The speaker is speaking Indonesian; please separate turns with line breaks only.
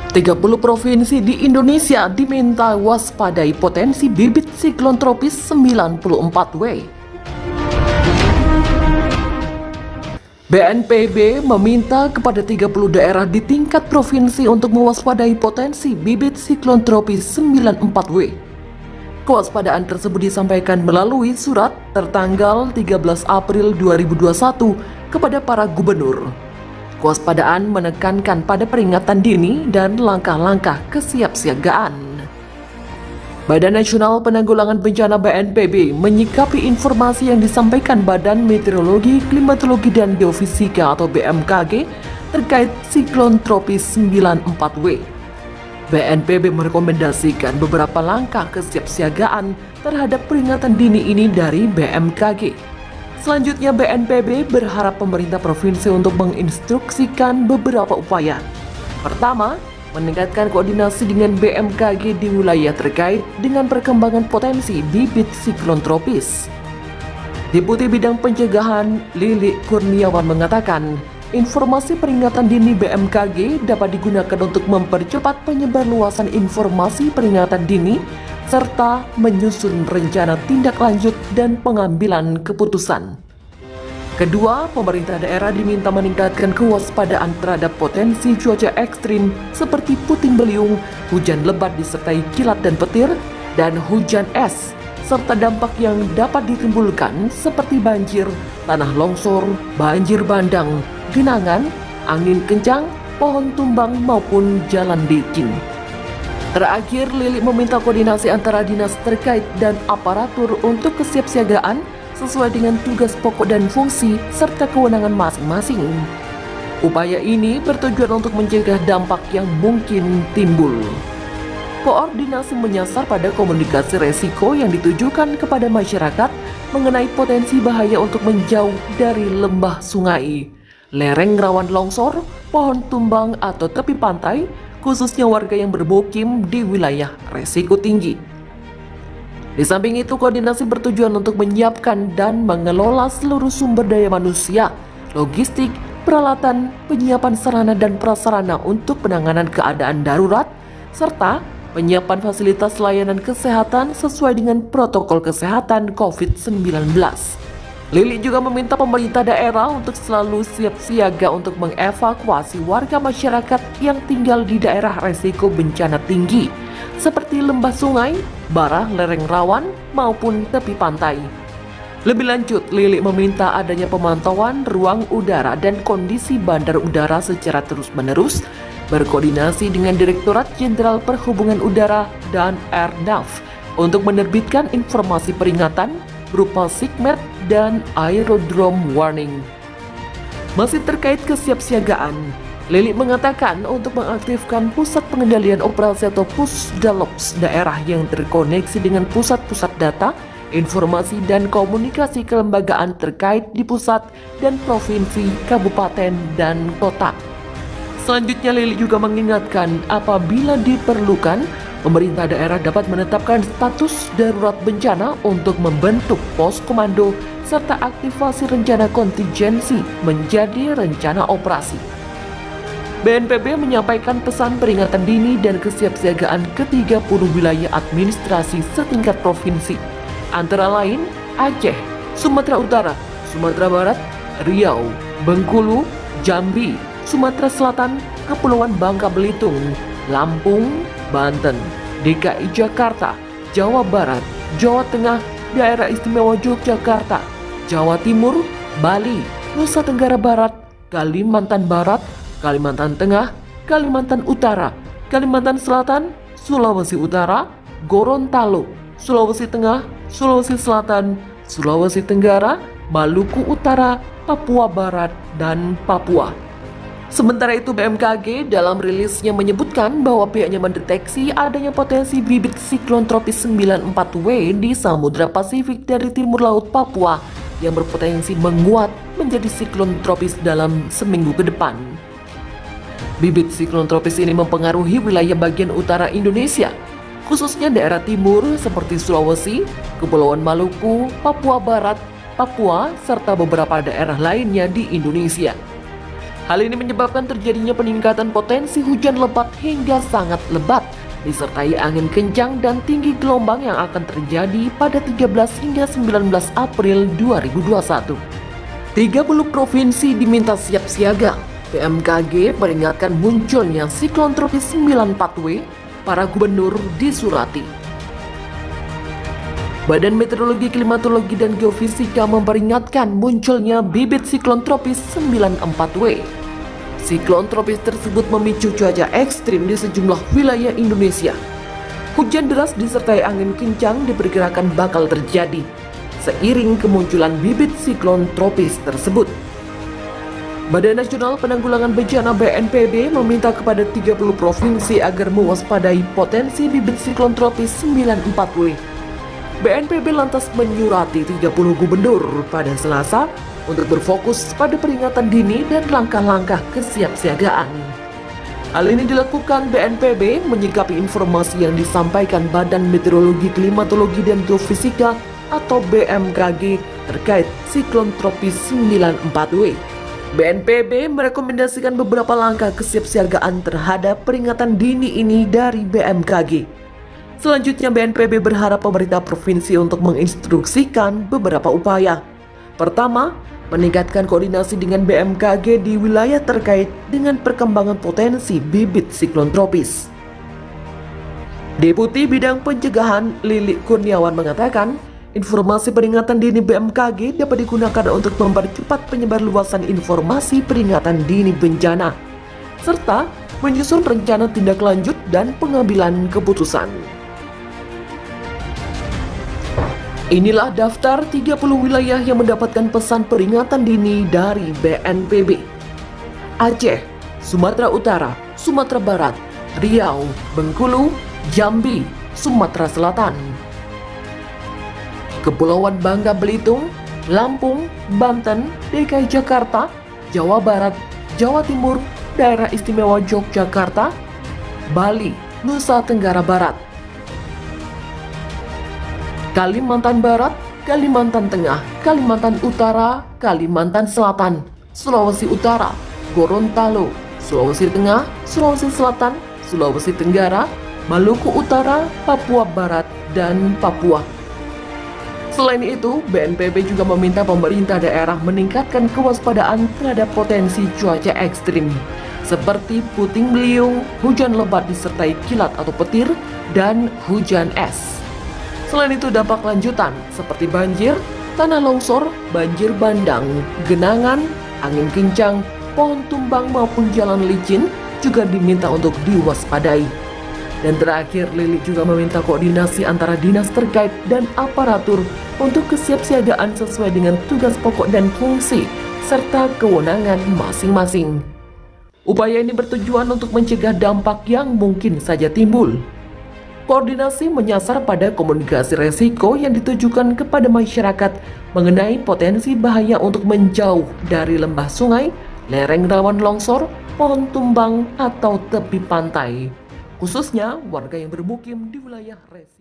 30 provinsi di Indonesia diminta waspadai potensi bibit siklon tropis 94W. BNPB meminta kepada 30 daerah di tingkat provinsi untuk mewaspadai potensi bibit siklon tropis 94W. Kewaspadaan tersebut disampaikan melalui surat tertanggal 13 April 2021 kepada para gubernur. Kewaspadaan menekankan pada peringatan dini dan langkah-langkah kesiapsiagaan. Badan Nasional Penanggulangan Bencana BNPB menyikapi informasi yang disampaikan Badan Meteorologi, Klimatologi dan Geofisika atau BMKG terkait siklon tropis 94W. BNPB merekomendasikan beberapa langkah kesiapsiagaan terhadap peringatan dini ini dari BMKG. Selanjutnya, BNPB berharap pemerintah provinsi untuk menginstruksikan beberapa upaya. Pertama, meningkatkan koordinasi dengan BMKG di wilayah terkait dengan perkembangan potensi bibit siklon tropis. Deputi Bidang Pencegahan Lili Kurniawan mengatakan, informasi peringatan dini BMKG dapat digunakan untuk mempercepat penyebarluasan informasi peringatan dini serta menyusun rencana tindak lanjut dan pengambilan keputusan. Kedua, pemerintah daerah diminta meningkatkan kewaspadaan terhadap potensi cuaca ekstrim seperti puting beliung, hujan lebat disertai kilat dan petir, dan hujan es, serta dampak yang dapat ditimbulkan seperti banjir, tanah longsor, banjir bandang, genangan, angin kencang, pohon tumbang maupun jalan licin. Terakhir, Lili meminta koordinasi antara dinas terkait dan aparatur untuk kesiapsiagaan sesuai dengan tugas pokok dan fungsi serta kewenangan masing-masing. Upaya ini bertujuan untuk mencegah dampak yang mungkin timbul. Koordinasi menyasar pada komunikasi resiko yang ditujukan kepada masyarakat mengenai potensi bahaya untuk menjauh dari lembah sungai, lereng rawan longsor, pohon tumbang atau tepi pantai, khususnya warga yang bermukim di wilayah resiko tinggi. Di samping itu, koordinasi bertujuan untuk menyiapkan dan mengelola seluruh sumber daya manusia, logistik, peralatan, penyiapan sarana dan prasarana untuk penanganan keadaan darurat, serta penyiapan fasilitas layanan kesehatan sesuai dengan protokol kesehatan COVID-19. Lili juga meminta pemerintah daerah untuk selalu siap siaga untuk mengevakuasi warga masyarakat yang tinggal di daerah resiko bencana tinggi, seperti lembah sungai, barah lereng rawan, maupun tepi pantai. Lebih lanjut, Lili meminta adanya pemantauan ruang udara dan kondisi bandar udara secara terus-menerus, berkoordinasi dengan Direktorat Jenderal Perhubungan Udara dan Airnav untuk menerbitkan informasi peringatan berupa SIGMET dan Aerodrome Warning. Masih terkait kesiapsiagaan, Lili mengatakan untuk mengaktifkan pusat pengendalian operasi atau Pusdalops daerah yang terkoneksi dengan pusat-pusat data, informasi dan komunikasi kelembagaan terkait di pusat dan provinsi, kabupaten, dan kota. Selanjutnya, Lili juga mengingatkan apabila diperlukan, pemerintah daerah dapat menetapkan status darurat bencana untuk membentuk pos komando serta aktivasi rencana kontingensi menjadi rencana operasi. BNPB menyampaikan pesan peringatan dini dan kesiapsiagaan ke 30 wilayah administrasi setingkat provinsi, antara lain Aceh, Sumatera Utara, Sumatera Barat, Riau, Bengkulu, Jambi, Sumatera Selatan, Kepulauan Bangka Belitung, Lampung, Banten, DKI Jakarta, Jawa Barat, Jawa Tengah, Daerah Istimewa Yogyakarta, Jawa Timur, Bali, Nusa Tenggara Barat, Kalimantan Barat, Kalimantan Tengah, Kalimantan Utara, Kalimantan Selatan, Sulawesi Utara, Gorontalo, Sulawesi Tengah, Sulawesi Selatan, Sulawesi Tenggara, Maluku Utara, Papua Barat, dan Papua. Sementara itu, BMKG dalam rilisnya menyebutkan bahwa pihaknya mendeteksi adanya potensi bibit siklon tropis 94W di Samudra Pasifik dari timur laut Papua yang berpotensi menguat menjadi siklon tropis dalam seminggu ke depan. Bibit siklon tropis ini mempengaruhi wilayah bagian utara Indonesia, khususnya daerah timur seperti Sulawesi, Kepulauan Maluku, Papua Barat, Papua, serta beberapa daerah lainnya di Indonesia. Hal ini menyebabkan terjadinya peningkatan potensi hujan lebat hingga sangat lebat, disertai angin kencang dan tinggi gelombang yang akan terjadi pada 13 hingga 19 April 2021. 30 provinsi diminta siap siaga. BMKG peringatkan munculnya siklon tropis 94W, para gubernur disurati. Badan Meteorologi, Klimatologi, dan Geofisika memperingatkan munculnya bibit siklon tropis 94W. Siklon tropis tersebut memicu cuaca ekstrim di sejumlah wilayah Indonesia. Hujan deras disertai angin kencang diperkirakan bakal terjadi seiring kemunculan bibit siklon tropis tersebut. Badan Nasional Penanggulangan Bencana BNPB meminta kepada 30 provinsi agar mewaspadai potensi bibit siklon tropis 94W. BNPB lantas menyurati 30 gubernur pada Selasa untuk berfokus pada peringatan dini dan langkah-langkah kesiapsiagaan. Hal ini dilakukan BNPB menyikapi informasi yang disampaikan Badan Meteorologi, Klimatologi, dan Geofisika atau BMKG terkait siklon tropis 94W. BNPB merekomendasikan beberapa langkah kesiapsiagaan terhadap peringatan dini ini dari BMKG. Selanjutnya, BNPB berharap pemerintah provinsi untuk menginstruksikan beberapa upaya. Pertama, meningkatkan koordinasi dengan BMKG di wilayah terkait dengan perkembangan potensi bibit siklon tropis. Deputi Bidang Pencegahan Lilik Kurniawan mengatakan, informasi peringatan dini BMKG dapat digunakan untuk mempercepat penyebarluasan informasi peringatan dini bencana, serta menyusun rencana tindak lanjut dan pengambilan keputusan. Inilah daftar 30 wilayah yang mendapatkan pesan peringatan dini dari BNPB. Aceh, Sumatera Utara, Sumatera Barat, Riau, Bengkulu, Jambi, Sumatera Selatan, Kepulauan Bangka Belitung, Lampung, Banten, DKI Jakarta, Jawa Barat, Jawa Timur, Daerah Istimewa Yogyakarta, Bali, Nusa Tenggara Barat, Kalimantan Barat, Kalimantan Tengah, Kalimantan Utara, Kalimantan Selatan, Sulawesi Utara, Gorontalo, Sulawesi Tengah, Sulawesi Selatan, Sulawesi Tenggara, Maluku Utara, Papua Barat, dan Papua. Selain itu, BNPB juga meminta pemerintah daerah meningkatkan kewaspadaan terhadap potensi cuaca ekstrim, seperti puting beliung, hujan lebat disertai kilat atau petir, dan hujan es. Selain itu, dampak lanjutan seperti banjir, tanah longsor, banjir bandang, genangan, angin kencang, pohon tumbang maupun jalan licin juga diminta untuk diwaspadai. Dan terakhir, Lilik juga meminta koordinasi antara dinas terkait dan aparatur untuk kesiapsiagaan sesuai dengan tugas pokok dan fungsi serta kewenangan masing-masing. Upaya ini bertujuan untuk mencegah dampak yang mungkin saja timbul. Koordinasi menyasar pada komunikasi resiko yang ditujukan kepada masyarakat mengenai potensi bahaya untuk menjauh dari lembah sungai, lereng rawan longsor, pohon tumbang, atau tepi pantai, khususnya warga yang bermukim di wilayah resiko.